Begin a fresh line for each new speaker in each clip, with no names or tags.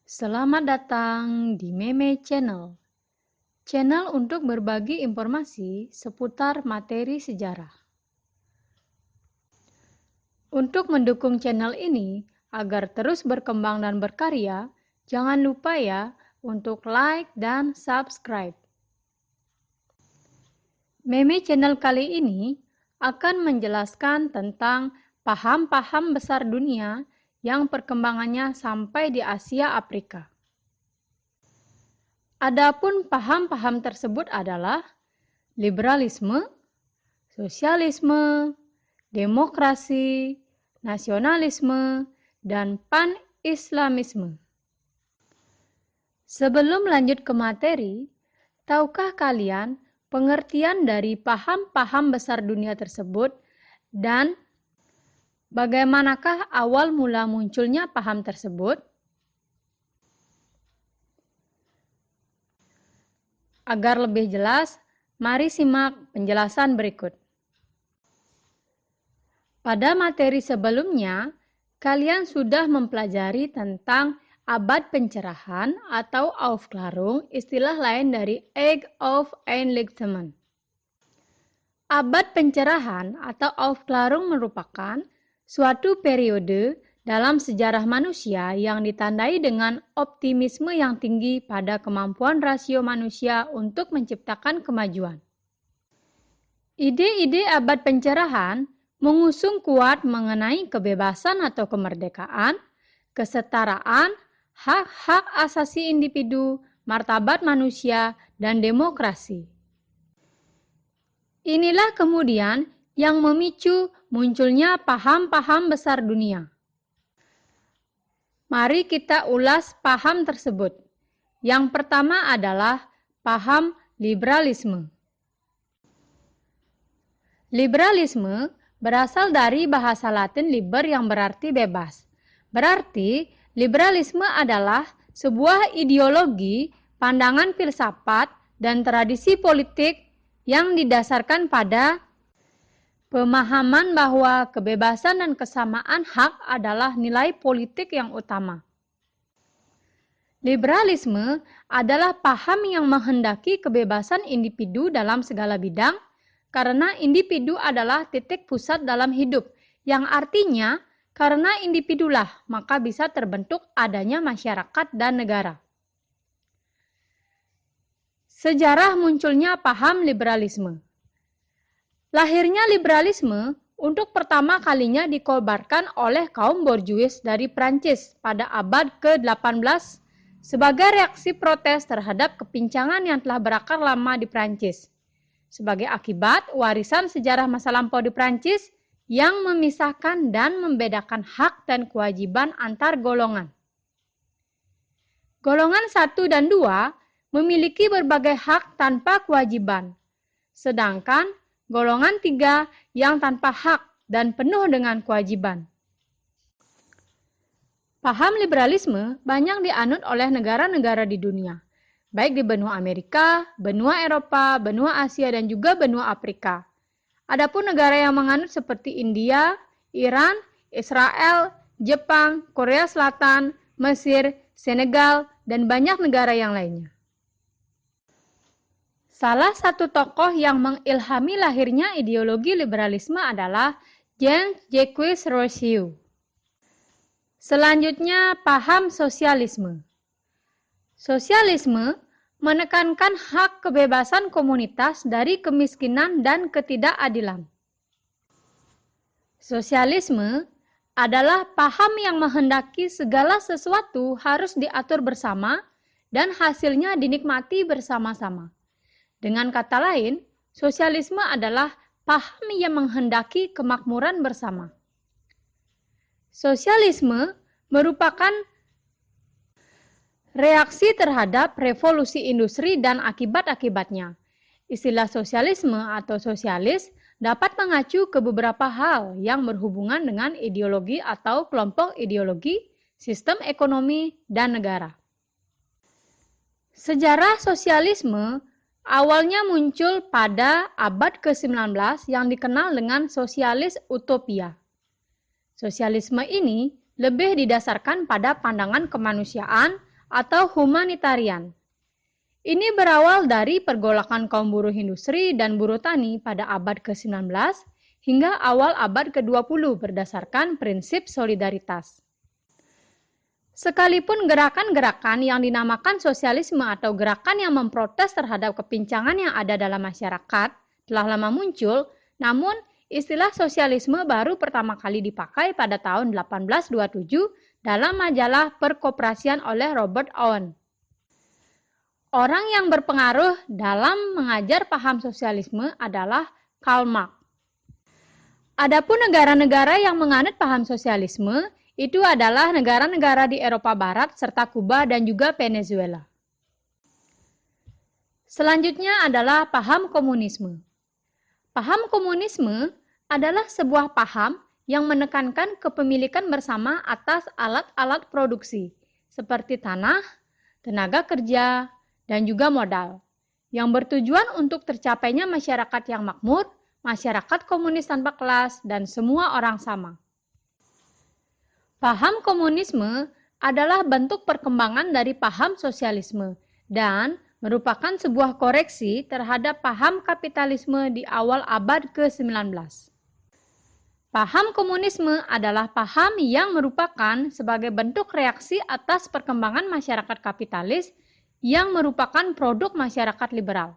Selamat datang di Meme Channel, channel untuk berbagi informasi seputar materi sejarah. Untuk mendukung channel ini agar terus berkembang dan berkarya, jangan lupa ya untuk like dan subscribe. Meme Channel kali ini akan menjelaskan tentang paham-paham besar dunia yang perkembangannya sampai di Asia Afrika. Adapun paham-paham tersebut adalah liberalisme, sosialisme, demokrasi, nasionalisme, dan pan-islamisme. Sebelum lanjut ke materi, tahukah kalian pengertian dari paham-paham besar dunia tersebut dan bagaimanakah awal mula munculnya paham tersebut? Agar lebih jelas, mari simak penjelasan berikut. Pada materi sebelumnya, kalian sudah mempelajari tentang abad pencerahan atau Aufklärung, istilah lain dari Age of Enlightenment. Abad pencerahan atau Aufklärung merupakan suatu periode dalam sejarah manusia yang ditandai dengan optimisme yang tinggi pada kemampuan rasio manusia untuk menciptakan kemajuan. Ide-ide abad pencerahan mengusung kuat mengenai kebebasan atau kemerdekaan, kesetaraan, hak-hak asasi individu, martabat manusia, dan demokrasi. Inilah kemudian yang memicu munculnya paham-paham besar dunia. Mari kita ulas paham tersebut. Yang pertama adalah paham liberalisme. Liberalisme berasal dari bahasa Latin liber yang berarti bebas. Berarti, liberalisme adalah sebuah ideologi, pandangan filsafat, dan tradisi politik yang didasarkan pada pemahaman bahwa kebebasan dan kesamaan hak adalah nilai politik yang utama. Liberalisme adalah paham yang menghendaki kebebasan individu dalam segala bidang, karena individu adalah titik pusat dalam hidup, yang artinya karena individulah maka bisa terbentuk adanya masyarakat dan negara. Sejarah munculnya paham liberalisme. Lahirnya liberalisme untuk pertama kalinya dikobarkan oleh kaum borjuis dari Prancis pada abad ke-18 sebagai reaksi protes terhadap kepincangan yang telah berakar lama di Prancis. Sebagai akibat warisan sejarah masa lampau di Prancis yang memisahkan dan membedakan hak dan kewajiban antar golongan. Golongan 1 dan 2 memiliki berbagai hak tanpa kewajiban, sedangkan golongan 3 yang tanpa hak dan penuh dengan kewajiban. Paham liberalisme banyak dianut oleh negara-negara di dunia, baik di benua Amerika, benua Eropa, benua Asia, dan juga benua Afrika. Adapun negara yang menganut seperti India, Iran, Israel, Jepang, Korea Selatan, Mesir, Senegal, dan banyak negara yang lainnya. Salah satu tokoh yang mengilhami lahirnya ideologi liberalisme adalah Jean-Jacques Rousseau. Selanjutnya, paham sosialisme. Sosialisme menekankan hak kebebasan komunitas dari kemiskinan dan ketidakadilan. Sosialisme adalah paham yang menghendaki segala sesuatu harus diatur bersama dan hasilnya dinikmati bersama-sama. Dengan kata lain, sosialisme adalah paham yang menghendaki kemakmuran bersama. Sosialisme merupakan reaksi terhadap revolusi industri dan akibat-akibatnya. Istilah sosialisme atau sosialis dapat mengacu ke beberapa hal yang berhubungan dengan ideologi atau kelompok ideologi, sistem ekonomi, dan negara. Sejarah sosialisme awalnya muncul pada abad ke-19 yang dikenal dengan sosialis utopia. Sosialisme ini lebih didasarkan pada pandangan kemanusiaan atau humanitarian. Ini berawal dari pergolakan kaum buruh industri dan buruh tani pada abad ke-19 hingga awal abad ke-20 berdasarkan prinsip solidaritas. Sekalipun gerakan-gerakan yang dinamakan sosialisme atau gerakan yang memprotes terhadap kepincangan yang ada dalam masyarakat telah lama muncul, namun istilah sosialisme baru pertama kali dipakai pada tahun 1827 dalam majalah Perkoperasian oleh Robert Owen. Orang yang berpengaruh dalam mengajar paham sosialisme adalah Karl Marx. Adapun negara-negara yang menganut paham sosialisme itu adalah negara-negara di Eropa Barat serta Kuba dan juga Venezuela. Selanjutnya adalah paham komunisme. Paham komunisme adalah sebuah paham yang menekankan kepemilikan bersama atas alat-alat produksi seperti tanah, tenaga kerja, dan juga modal, yang bertujuan untuk tercapainya masyarakat yang makmur, masyarakat komunis tanpa kelas, dan semua orang sama. Paham komunisme adalah bentuk perkembangan dari paham sosialisme dan merupakan sebuah koreksi terhadap paham kapitalisme di awal abad ke-19. Paham komunisme adalah paham yang merupakan sebagai bentuk reaksi atas perkembangan masyarakat kapitalis yang merupakan produk masyarakat liberal.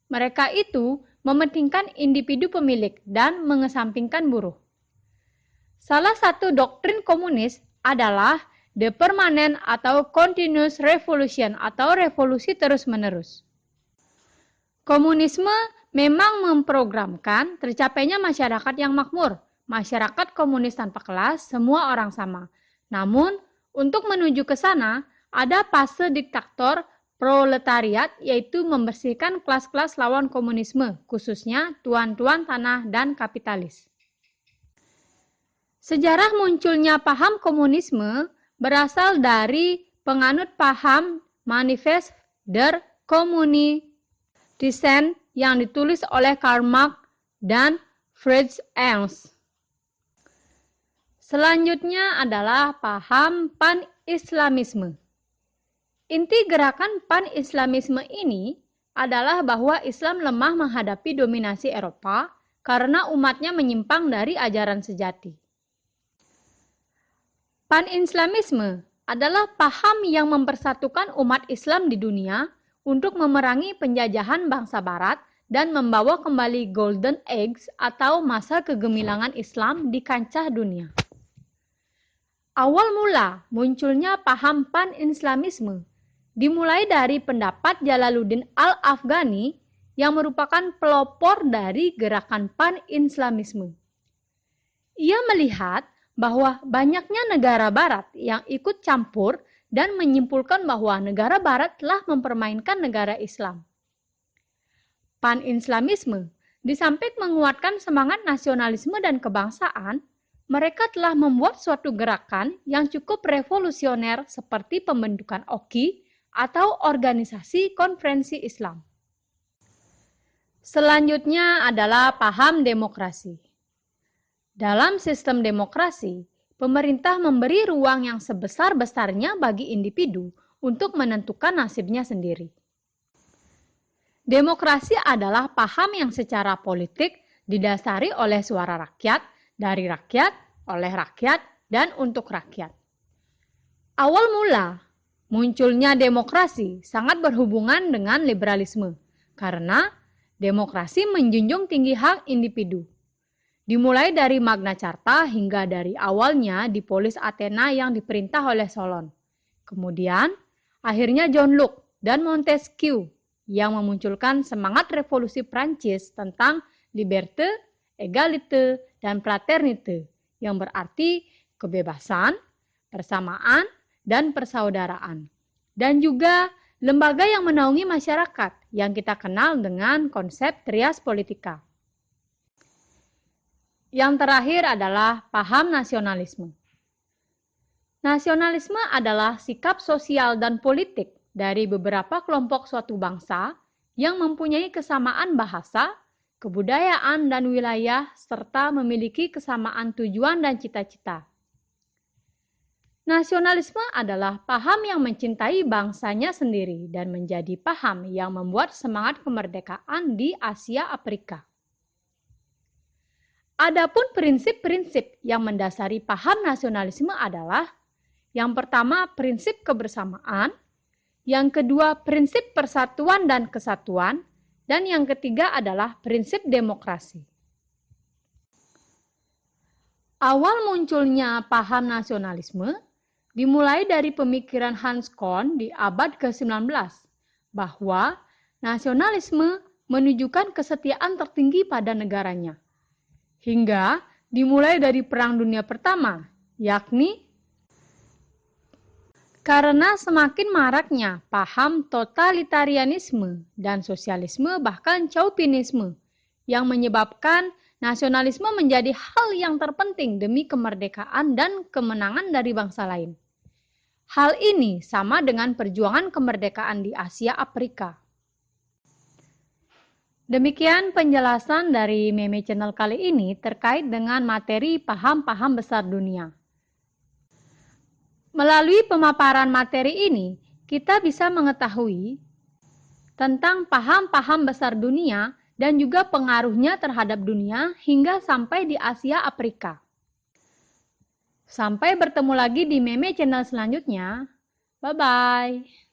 Mereka itu mementingkan individu pemilik dan mengesampingkan buruh. Salah satu doktrin komunis adalah the permanent atau continuous revolution atau revolusi terus-menerus. Komunisme memang memprogramkan tercapainya masyarakat yang makmur, masyarakat komunis tanpa kelas, semua orang sama. Namun, untuk menuju ke sana, ada fase diktator proletariat, yaitu membersihkan kelas-kelas lawan komunisme, khususnya tuan-tuan tanah dan kapitalis. Sejarah munculnya paham komunisme berasal dari penganut paham Manifest der Kommunisten yang ditulis oleh Karl Marx dan Friedrich Engels. Selanjutnya adalah paham pan-islamisme. Inti gerakan pan-islamisme ini adalah bahwa Islam lemah menghadapi dominasi Eropa karena umatnya menyimpang dari ajaran sejati. Pan-islamisme adalah paham yang mempersatukan umat Islam di dunia untuk memerangi penjajahan bangsa Barat dan membawa kembali Golden Age atau masa kegemilangan Islam di kancah dunia. Awal mula munculnya paham pan-islamisme dimulai dari pendapat Jalaluddin Al-Afghani yang merupakan pelopor dari gerakan pan-islamisme. Ia melihat bahwa banyaknya negara barat yang ikut campur dan menyimpulkan bahwa negara barat telah mempermainkan negara Islam. Pan-islamisme di samping menguatkan semangat nasionalisme dan kebangsaan, mereka telah membuat suatu gerakan yang cukup revolusioner seperti pembentukan OKI atau Organisasi Konferensi Islam. Selanjutnya adalah paham demokrasi. Dalam sistem demokrasi, pemerintah memberi ruang yang sebesar-besarnya bagi individu untuk menentukan nasibnya sendiri. Demokrasi adalah paham yang secara politik didasari oleh suara rakyat, dari rakyat, oleh rakyat, dan untuk rakyat. Awal mula munculnya demokrasi sangat berhubungan dengan liberalisme, karena demokrasi menjunjung tinggi hak individu. Dimulai dari Magna Carta hingga dari awalnya di Polis Athena yang diperintah oleh Solon. Kemudian, akhirnya John Locke dan Montesquieu yang memunculkan semangat revolusi Prancis tentang liberté, égalité, dan fraternité, yang berarti kebebasan, persamaan, dan persaudaraan. Dan juga lembaga yang menaungi masyarakat yang kita kenal dengan konsep trias politika. Yang terakhir adalah paham nasionalisme. Nasionalisme adalah sikap sosial dan politik dari beberapa kelompok suatu bangsa yang mempunyai kesamaan bahasa, kebudayaan, dan wilayah, serta memiliki kesamaan tujuan dan cita-cita. Nasionalisme adalah paham yang mencintai bangsanya sendiri dan menjadi paham yang membuat semangat kemerdekaan di Asia Afrika. Adapun prinsip-prinsip yang mendasari paham nasionalisme adalah: yang pertama, prinsip kebersamaan; yang kedua, prinsip persatuan dan kesatuan; dan yang ketiga adalah prinsip demokrasi. Awal munculnya paham nasionalisme dimulai dari pemikiran Hans Kohn di abad ke-19 bahwa nasionalisme menunjukkan kesetiaan tertinggi pada negaranya. Hingga dimulai dari Perang Dunia Pertama, yakni karena semakin maraknya paham totalitarianisme dan sosialisme bahkan chauvinisme yang menyebabkan nasionalisme menjadi hal yang terpenting demi kemerdekaan dan kemenangan dari bangsa lain. Hal ini sama dengan perjuangan kemerdekaan di Asia Afrika. Demikian penjelasan dari Meme Channel kali ini terkait dengan materi paham-paham besar dunia. Melalui pemaparan materi ini, kita bisa mengetahui tentang paham-paham besar dunia dan juga pengaruhnya terhadap dunia hingga sampai di Asia Afrika. Sampai bertemu lagi di Meme Channel selanjutnya. Bye-bye.